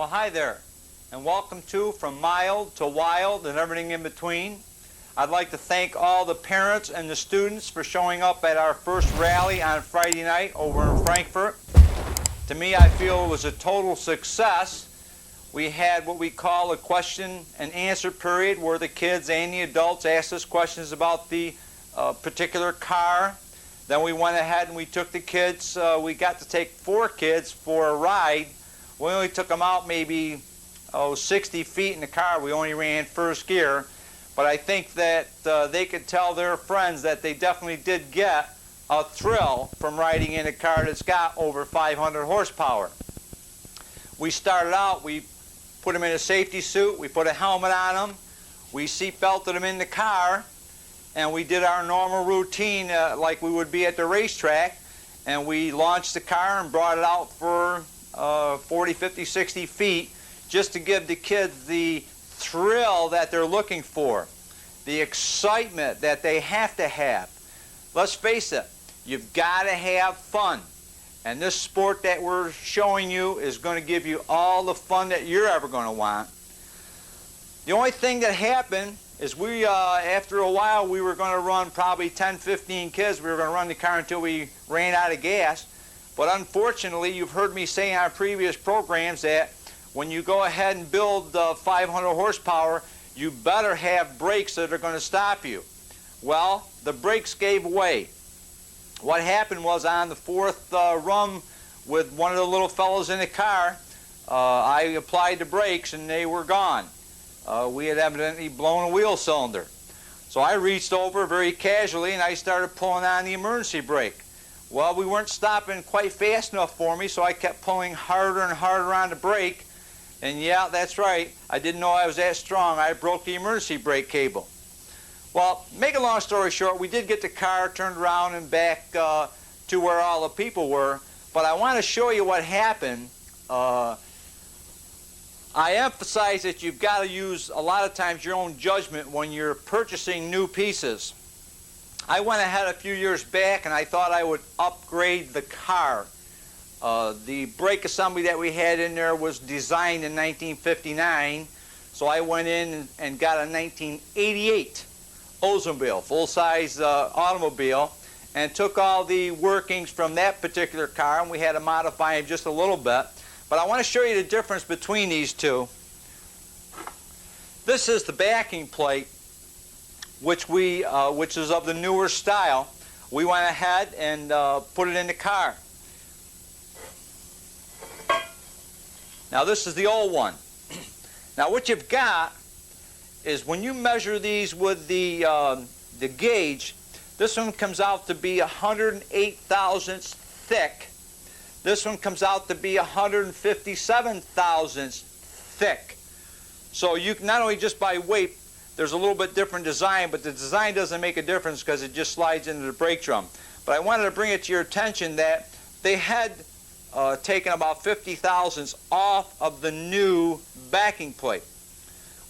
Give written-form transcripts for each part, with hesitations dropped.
Well, hi there, and welcome to From Mild to Wild and everything in between. I'd like to thank all the parents and the students for showing up at our first rally on Friday night over in Frankfurt. To me, I feel it was a total success. We had what we call a question and answer period where the kids and the adults asked us questions about the particular car. Then we went ahead and we took the kids. We got to take 4 kids for a ride. We only took them out maybe 60 feet in the car. We only ran first gear. But I think that they could tell their friends that they definitely did get a thrill from riding in a car that's got over 500 horsepower. We started out, we put them in a safety suit, we put a helmet on them, we seat belted them in the car, and we did our normal routine like we would be at the racetrack, and we launched the car and brought it out for 40, 50, 60 feet just to give the kids the thrill that they're looking for, the excitement that they have to have. Let's face it, you've got to have fun. And this sport that we're showing you is going to give you all the fun that you're ever going to want. The only thing that happened is we, after a while, we were going to run probably 10, 15 kids. We were going to run the car until we ran out of gas. But unfortunately, you've heard me say in our previous programs that when you go ahead and build 500 horsepower, you better have brakes that are going to stop you. Well, the brakes gave way. What happened was on the 4th run with one of the little fellows in the car, I applied the brakes and they were gone. We had evidently blown a wheel cylinder. So I reached over very casually and I started pulling on the emergency brake. Well, we weren't stopping quite fast enough for me, so I kept pulling harder and harder on the brake. And yeah, that's right, I didn't know I was that strong. I broke the emergency brake cable. Well, make a long story short, we did get the car turned around and back to where all the people were. But I want to show you what happened. I emphasize that you've got to use a lot of times your own judgment when you're purchasing new pieces. I went ahead a few years back and I thought I would upgrade the car. The brake assembly that we had in there was designed in 1959, so I went in and got a 1988 Oldsmobile, full-size automobile, and took all the workings from that particular car, and we had to modify them just a little bit. But I want to show you the difference between these two. This is the backing plate, which is of the newer style. We went ahead and put it in the car. Now this is the old one. Now what you've got is when you measure these with the gauge, this one comes out to be 108 thousandths thick. This one comes out to be 157 thousandths thick. So you can not only just by weight, there's a little bit different design, but the design doesn't make a difference because it just slides into the brake drum. But I wanted to bring it to your attention that they had taken about 50 thousandths off of the new backing plate,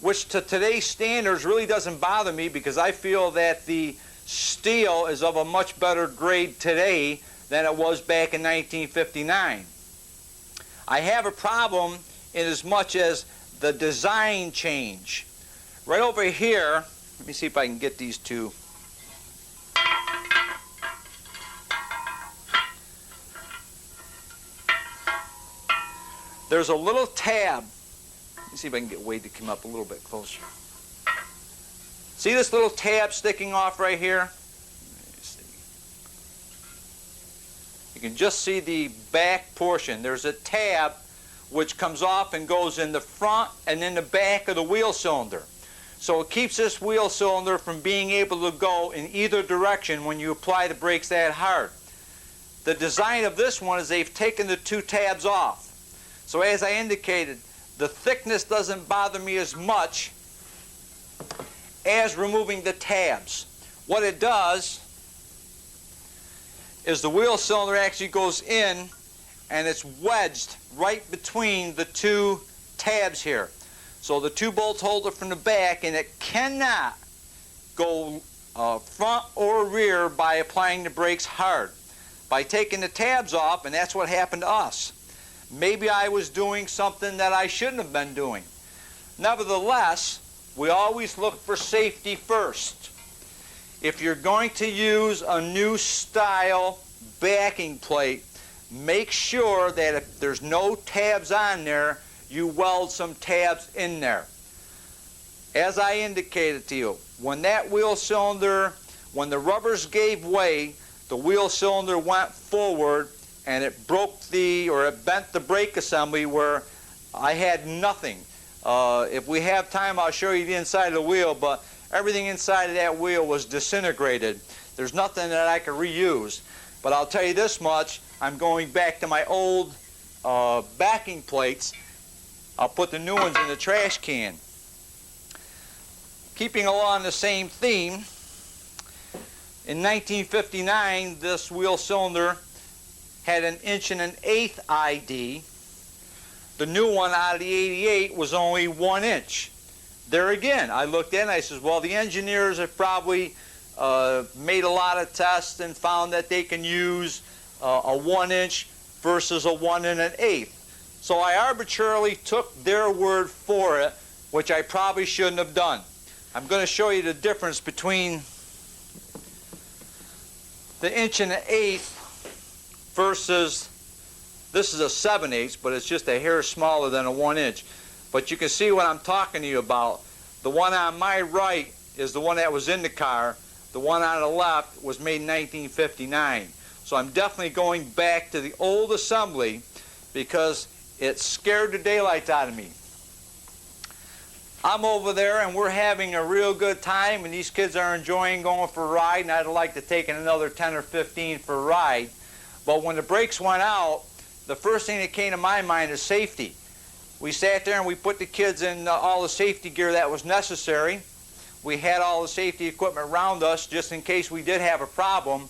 which to today's standards really doesn't bother me because I feel that the steel is of a much better grade today than it was back in 1959. I have a problem in as much as the design change. Right over here, let me see if I can get these two. There's a little tab. Let me see if I can get Wade to come up a little bit closer. See this little tab sticking off right here? You can just see the back portion. There's a tab which comes off and goes in the front and in the back of the wheel cylinder. So it keeps this wheel cylinder from being able to go in either direction when you apply the brakes that hard. The design of this one is they've taken the 2 tabs off. So as I indicated, the thickness doesn't bother me as much as removing the tabs. What it does is the wheel cylinder actually goes in and it's wedged right between the 2 tabs here. So the 2 bolts hold it from the back and it cannot go front or rear by applying the brakes hard. By taking the tabs off, and that's what happened to us. maybe I was doing something that I shouldn't have been doing. Nevertheless, we always look for safety first. If you're going to use a new style backing plate, make sure that if there's no tabs on there, you weld some tabs in there. As I indicated to you, when that wheel cylinder, when the rubbers gave way, the wheel cylinder went forward and it broke it bent the brake assembly where I had nothing. If we have time, I'll show you the inside of the wheel, but everything inside of that wheel was disintegrated. There's nothing that I could reuse. But I'll tell you this much, I'm going back to my old backing plates. I'll put the new ones in the trash can. Keeping along the same theme, in 1959, this wheel cylinder had an 1.125" ID. The new one out of the 88 was only 1 inch. There again, I looked in and I said, well, the engineers have probably made a lot of tests and found that they can use a 1 inch versus a 1 1/8. So I arbitrarily took their word for it, which I probably shouldn't have done. I'm going to show you the difference between the 1.125" versus, this is a 7/8, but it's just a hair smaller than a 1 inch. But you can see what I'm talking to you about. The one on my right is the one that was in the car. The one on the left was made in 1959. So I'm definitely going back to the old assembly because it scared the daylights out of me. I'm over there and we're having a real good time and these kids are enjoying going for a ride, and I'd like to take another 10 or 15 for a ride. But when the brakes went out, the first thing that came to my mind is safety. We sat there and we put the kids in all the safety gear that was necessary. We had all the safety equipment around us just in case we did have a problem.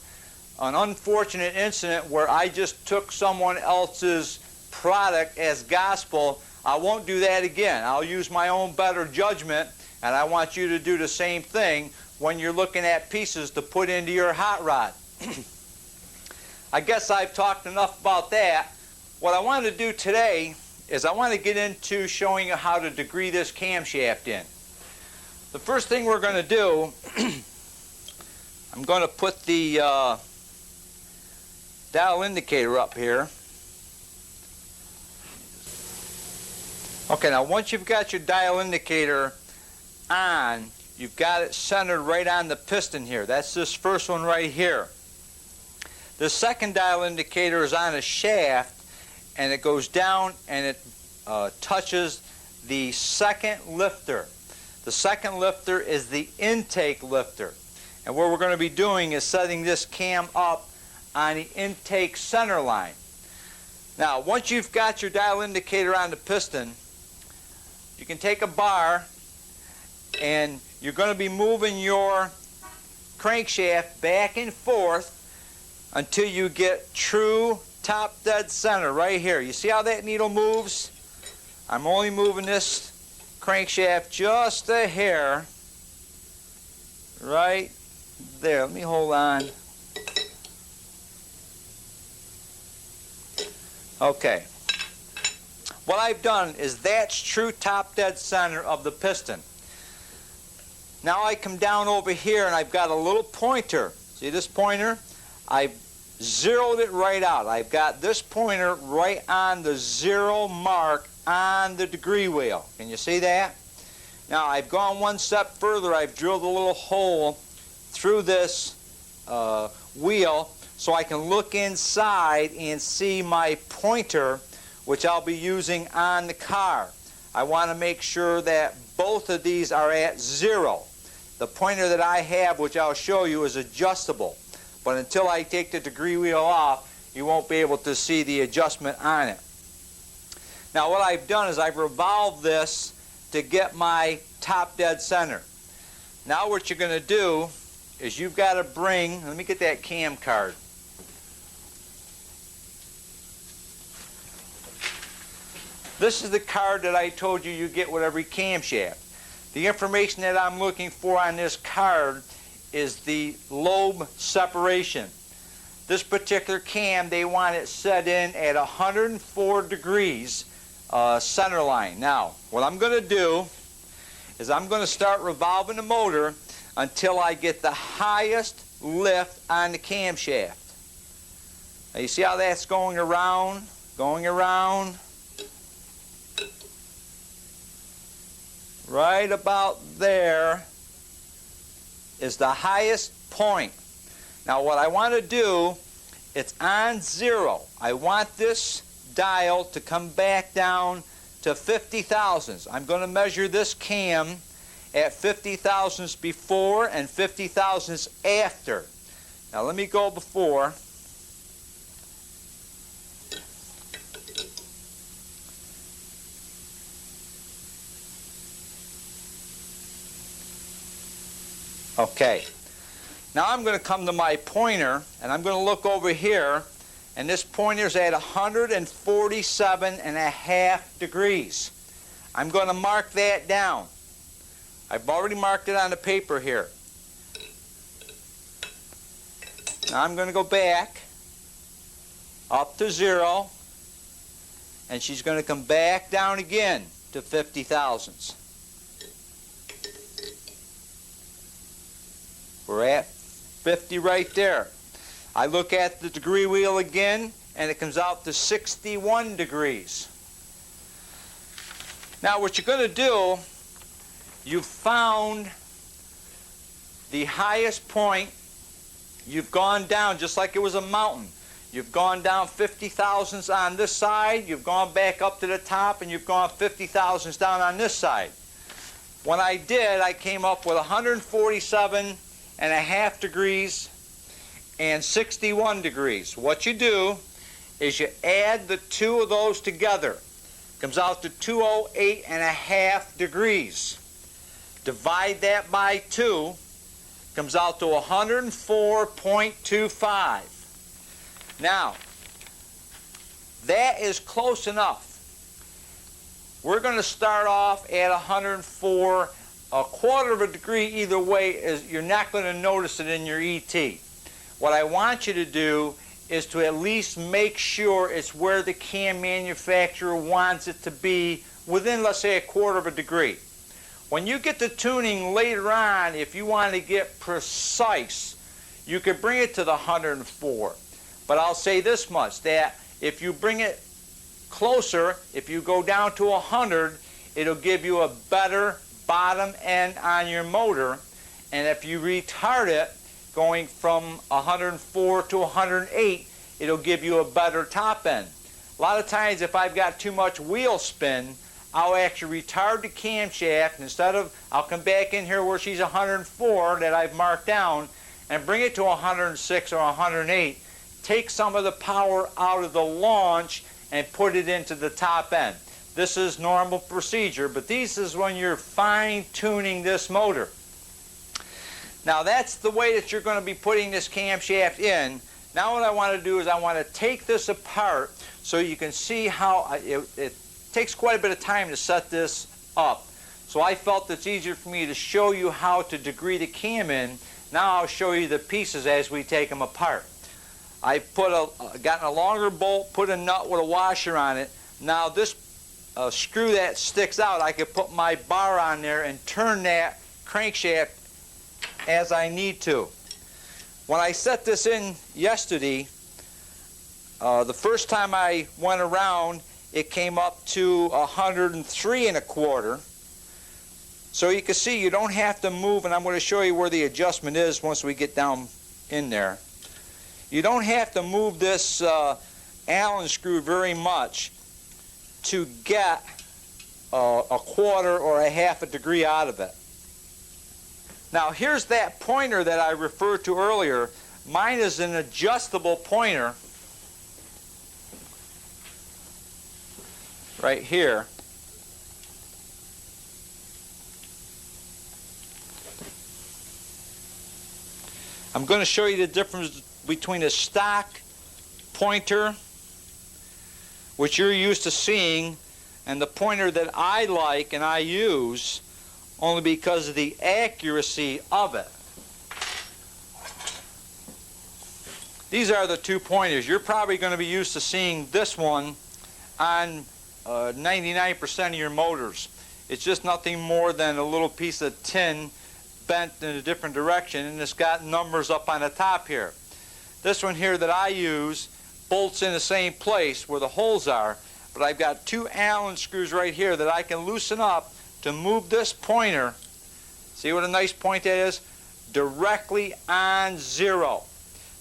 An unfortunate incident where I just took someone else's product as gospel. I won't do that again. I'll use my own better judgment, and I want you to do the same thing when you're looking at pieces to put into your hot rod. I guess I've talked enough about that. What I want to do today is I want to get into showing you how to degree this camshaft in. The first thing we're going to do, I'm going to put the dial indicator up here. Okay, now once you've got your dial indicator on, you've got it centered right on the piston here. That's this first one right here. The second dial indicator is on a shaft, and it goes down and it touches the second lifter. The second lifter is the intake lifter. And what we're going to be doing is setting this cam up on the intake center line. Now, once you've got your dial indicator on the piston, you can take a bar and you're going to be moving your crankshaft back and forth until you get true top dead center right here. You see how that needle moves? I'm only moving this crankshaft just a hair right there. Let me hold on. Okay. What I've done is that's true top dead center of the piston. Now I come down over here and I've got a little pointer. See this pointer? I've zeroed it right out. I've got this pointer right on the zero mark on the degree wheel. Can you see that? Now I've gone one step further. I've drilled a little hole through this wheel so I can look inside and see my pointer, which I'll be using on the car. I want to make sure that both of these are at 0. The pointer that I have, which I'll show you, is adjustable. But until I take the degree wheel off, you won't be able to see the adjustment on it. Now what I've done is I've revolved this to get my top dead center. Now what you're going to do is you've got to bring, let me get that cam card. This is the card that I told you get with every camshaft. The information that I'm looking for on this card is the lobe separation. This particular cam, they want it set in at 104 degrees center line. Now, what I'm going to do is I'm going to start revolving the motor until I get the highest lift on the camshaft. Now you see how that's going around, going around. Right about there is the highest point. Now what I want to do, it's on 0. I want this dial to come back down to 50 thousandths. I'm going to measure this cam at 50 thousandths before and 50 thousandths after. Now let me go before. Okay. Now I'm going to come to my pointer and I'm going to look over here, and this pointer's at 147.5 degrees. I'm going to mark that down. I've already marked it on the paper here. Now I'm going to go back up to 0, and she's going to come back down again to 50 thousandths. We're at 50 right there. I look at the degree wheel again, and it comes out to 61 degrees. Now what you're going to do, you've found the highest point. You've gone down just like it was a mountain. You've gone down 50 thousandths on this side, you've gone back up to the top, and you've gone 50 thousandths down on this side. When I did, I came up with 147.5 degrees and 61 degrees. What you do is you add the two of those together. Comes out to 208.5 degrees. Divide that by 2, comes out to 104.25. Now, that is close enough. We're going to start off at 104. A quarter of a degree either way, is you're not going to notice it in your ET. What I want you to do is to at least make sure it's where the cam manufacturer wants it to be, within, let's say, a quarter of a degree. When you get the tuning later on, if you want to get precise, you could bring it to the 104. But I'll say this much, that if you bring it closer, if you go down to 100, it'll give you a better bottom end on your motor. And if you retard it, going from 104 to 108, it'll give you a better top end. A lot of times if I've got too much wheel spin, I'll actually retard the camshaft. Instead of, I'll come back in here where she's 104 that I've marked down and bring it to 106 or 108, take some of the power out of the launch and put it into the top end. This is normal procedure, but this is when you're fine-tuning this motor. Now that's the way that you're going to be putting this camshaft in. Now what I want to do is I want to take this apart so you can see how it takes quite a bit of time to set this up. So I felt it's easier for me to show you how to degree the cam in. Now I'll show you the pieces as we take them apart. I've gotten a longer bolt, put a nut with a washer on it. Now this screw that sticks out, I could put my bar on there and turn that crankshaft as I need to. When I set this in yesterday, the first time I went around, it came up to 103 1/4. So you can see you don't have to move, and I'm going to show you where the adjustment is once we get down in there. You don't have to move this Allen screw very much to get a quarter or a half a degree out of it. Now here's that pointer that I referred to earlier. Mine is an adjustable pointer right here. I'm going to show you the difference between a stock pointer, which you're used to seeing, and the pointer that I like and I use only because of the accuracy of it. These are the 2 pointers. You're probably going to be used to seeing this one on 99% of your motors. It's just nothing more than a little piece of tin bent in a different direction, and it's got numbers up on the top here. This one here that I use bolts in the same place where the holes are, but I've got 2 Allen screws right here that I can loosen up to move this pointer, see what a nice point that is, directly on 0.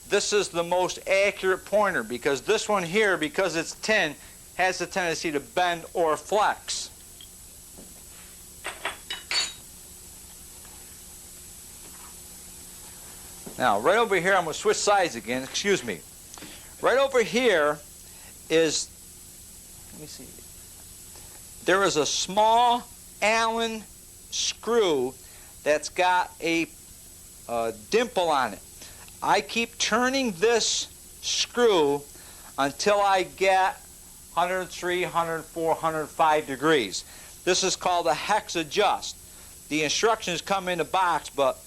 This is the most accurate pointer because this one here, because it's tin, has the tendency to bend or flex. Now, right over here, I'm going to switch sides again, excuse me. Right over here is, let me see, there is a small Allen screw that's got a dimple on it. I keep turning this screw until I get 103, 104, 105 degrees. This is called a hex adjust. The instructions come in the box, but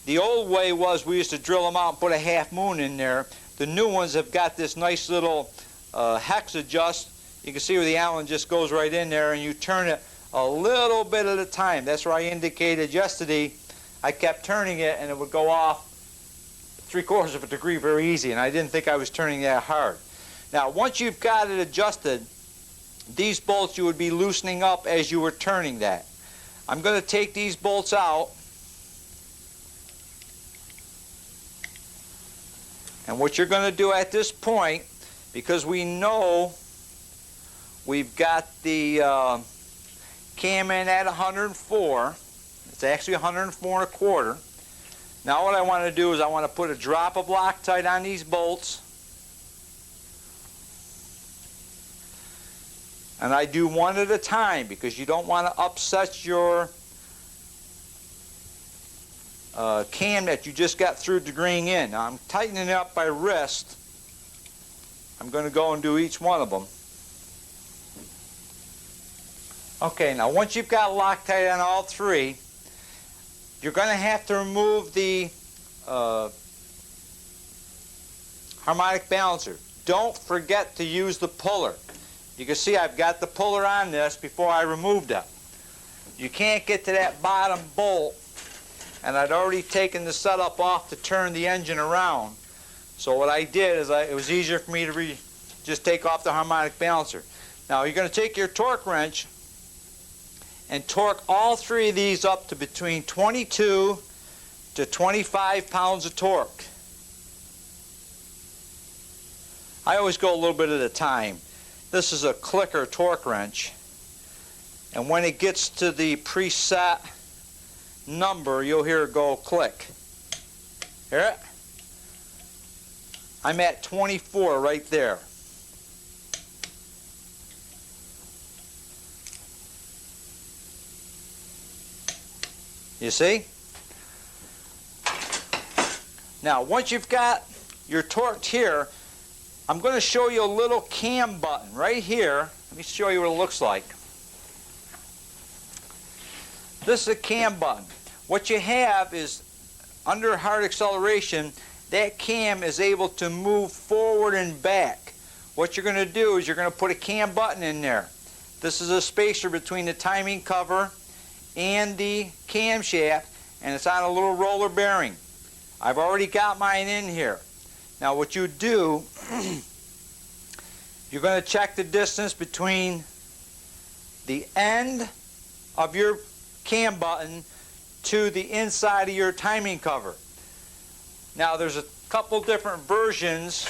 the old way was we used to drill them out and put a half moon in there. The new ones have got this nice little hex adjust. You can see where the Allen just goes right in there, and you turn it a little bit at a time. That's where I indicated yesterday. I kept turning it, and it would go off 3/4 of a degree very easy, and I didn't think I was turning that hard. Now, once you've got it adjusted, these bolts you would be loosening up as you were turning that. I'm going to take these bolts out. And what you're going to do at this point, because we know we've got the cam in at 104, it's actually 104 1/4. Now what I want to do is I want to put a drop of Loctite on these bolts. And I do one at a time because you don't want to upset your cam that you just got through degreeing in. Now I'm tightening it up by wrist. I'm going to go and do each one of them. Okay, now once you've got Loctite on all 3, you're going to have to remove the harmonic balancer. Don't forget to use the puller. You can see I've got the puller on this before I removed it. You can't get to that bottom bolt, and I'd already taken the setup off to turn the engine around. So what I did is it was easier for me to just take off the harmonic balancer. Now you're going to take your torque wrench and torque all 3 of these up to between 22 to 25 pounds of torque. I always go a little bit at a time. This is a clicker torque wrench, and when it gets to the preset number, you'll hear it go click. Hear it? I'm at 24 right there. You see? Now, once you've got your torqued here, I'm going to show you a little cam button right here. Let me show you what it looks like. This is a cam button. What you have is, under hard acceleration, that cam is able to move forward and back. What you're going to do is you're going to put a cam button in there. This is a spacer between the timing cover and the camshaft, and it's on a little roller bearing. I've already got mine in here. Now what you do, you're going to check the distance between the end of your cam button to the inside of your timing cover. Now there's a couple different versions.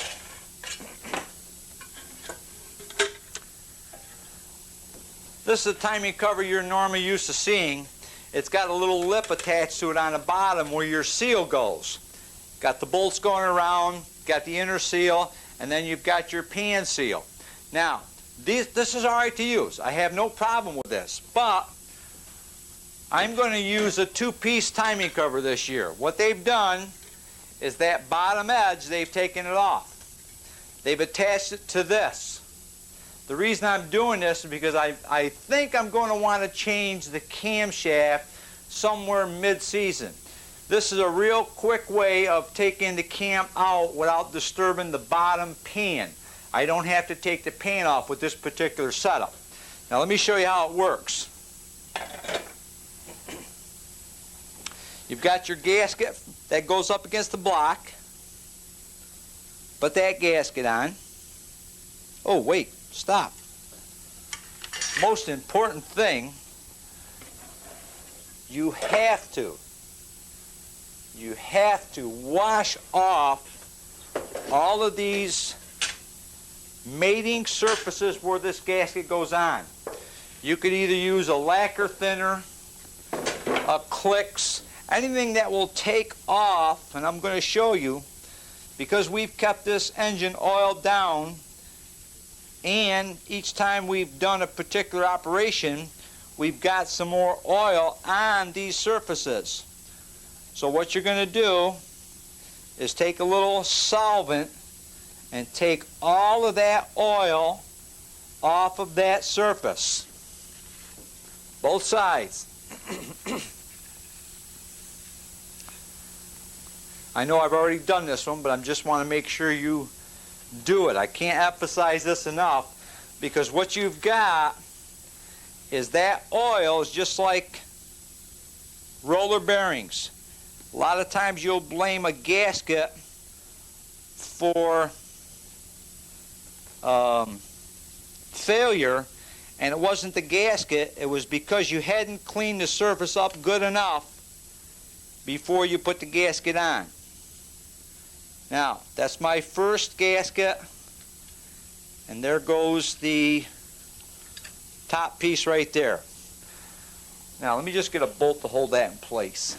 This is the timing cover you're normally used to seeing. It's got a little lip attached to it on the bottom where your seal goes. Got the bolts going around, got the inner seal, and then you've got your pan seal. Now, this is all right to use. I have no problem with this, but I'm going to use a 2-piece timing cover this year. What they've done is that bottom edge, they've taken it off. They've attached it to this. The reason I'm doing this is because I think I'm going to want to change the camshaft somewhere mid-season. This is a real quick way of taking the cam out without disturbing the bottom pan. I don't have to take the pan off with this particular setup. Now let me show you how it works. You've got your gasket that goes up against the block. Put that gasket on. Oh wait, stop. Most important thing, you have to wash off all of these mating surfaces where this gasket goes on. You could either use a lacquer thinner, a Clicks, anything that will take off, and I'm going to show you, because we've kept this engine oiled down, and each time we've done a particular operation, we've got some more oil on these surfaces. So what you're going to do is take a little solvent and take all of that oil off of that surface. Both sides. I know I've already done this one, but I just want to make sure you do it. I can't emphasize this enough, because what you've got is that oil is just like roller bearings. A lot of times you'll blame a gasket for failure, and it wasn't the gasket, it was because you hadn't cleaned the surface up good enough before you put the gasket on. Now, that's my first gasket, and there goes the top piece right there. Now, let me just get a bolt to hold that in place.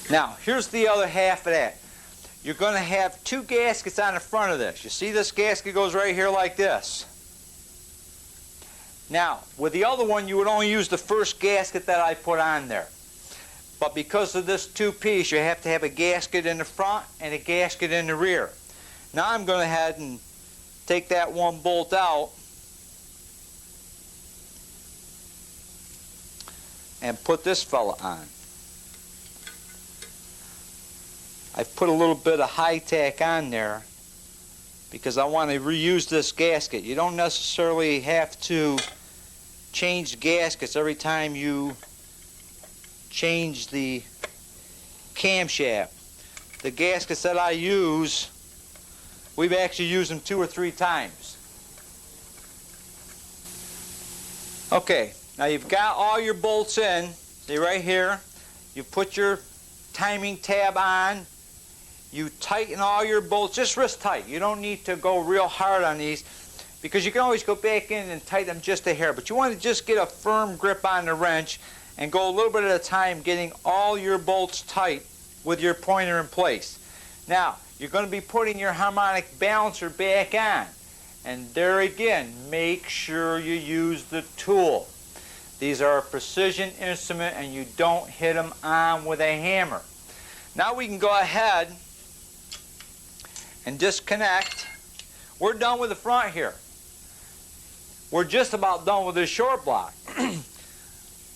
Now, here's the other half of that. You're going to have two gaskets on the front of this. You see this gasket goes right here like this. Now, with the other one, you would only use the first gasket that I put on there. But because of this two-piece, you have to have a gasket in the front and a gasket in the rear. Now I'm going to head and take that one bolt out and put this fella on. I've put a little bit of high tack on there because I want to reuse this gasket. You don't necessarily have to change gaskets every time you change the camshaft. The gaskets that I use, we've actually used them 2 or 3 times. Okay, now you've got all your bolts in. See right here, you put your timing tab on, you tighten all your bolts, just wrist tight. You don't need to go real hard on these, because you can always go back in and tighten them just a hair, but you want to just get a firm grip on the wrench and go a little bit at a time, getting all your bolts tight with your pointer in place. Now, you're going to be putting your harmonic balancer back on. And there again, make sure you use the tool. These are a precision instrument and you don't hit them on with a hammer. Now we can go ahead and disconnect. We're done with the front here. We're just about done with this short block.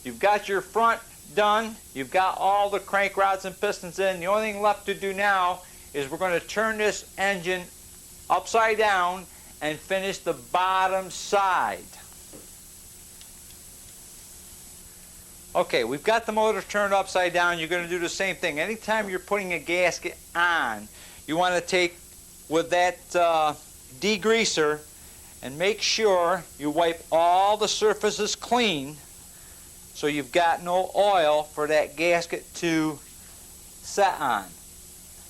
You've got your front done. You've got all the crank rods and pistons in. The only thing left to do now is we're going to turn this engine upside down and finish the bottom side. Okay, we've got the motor turned upside down. You're going to do the same thing. Anytime you're putting a gasket on, you want to take with that degreaser and make sure you wipe all the surfaces clean, so you've got no oil for that gasket to set on.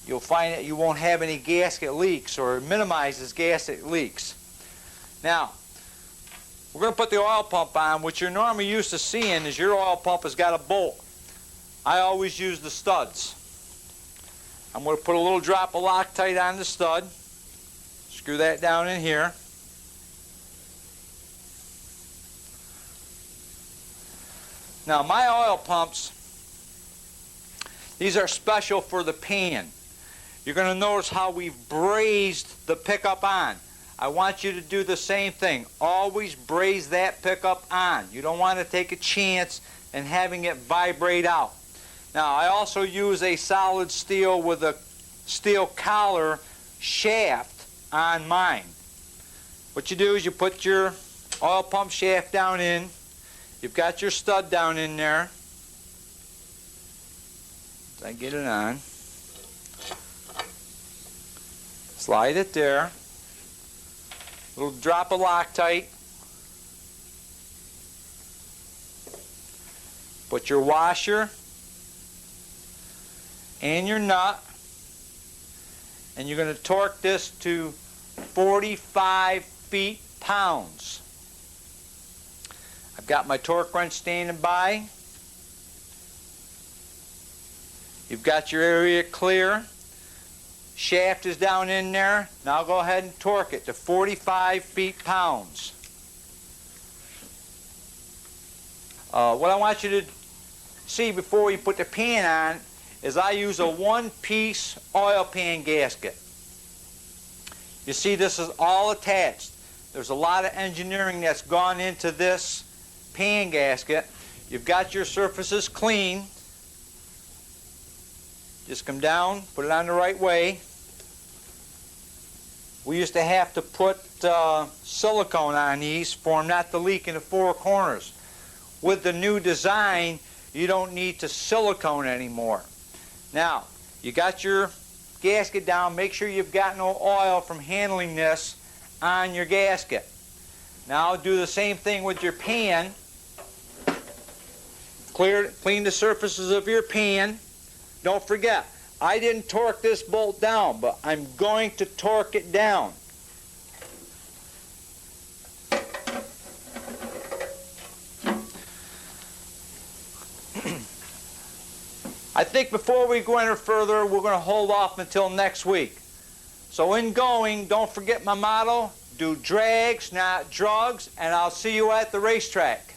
You'll find that you won't have any gasket leaks, or it minimizes gasket leaks. Now, we're going to put the oil pump on. What you're normally used to seeing is your oil pump has got a bolt. I always use the studs. I'm going to put a little drop of Loctite on the stud. Screw that down in here. Now my oil pumps, these are special for the pan. You're going to notice how we've brazed the pickup on. I want you to do the same thing. Always braze that pickup on. You don't want to take a chance and having it vibrate out. Now, I also use a solid steel with a steel collar shaft on mine. What you do is you put your oil pump shaft down in. You've got your stud down in there. I get it on. Slide it there. Little drop of Loctite. Put your washer and your nut, and you're going to torque this to 45 feet-pounds. I've got my torque wrench standing by. You've got your area clear. Shaft is down in there. Now go ahead and torque it to 45 feet-pounds. What I want you to see before you put the pan on is I use a one-piece oil pan gasket. You see, this is all attached. There's a lot of engineering that's gone into this pan gasket. You've got your surfaces clean. Just come down, put it on the right way. We used to have to put silicone on these for them not to leak in the four corners. With the new design, you don't need to silicone anymore. Now, you got your gasket down. Make sure you've got no oil from handling this on your gasket. Now do the same thing with your pan. Clean the surfaces of your pan. Don't forget, I didn't torque this bolt down, but I'm going to torque it down. I think before we go any further, we're going to hold off until next week. So in going, don't forget my motto, do drags, not drugs, and I'll see you at the racetrack.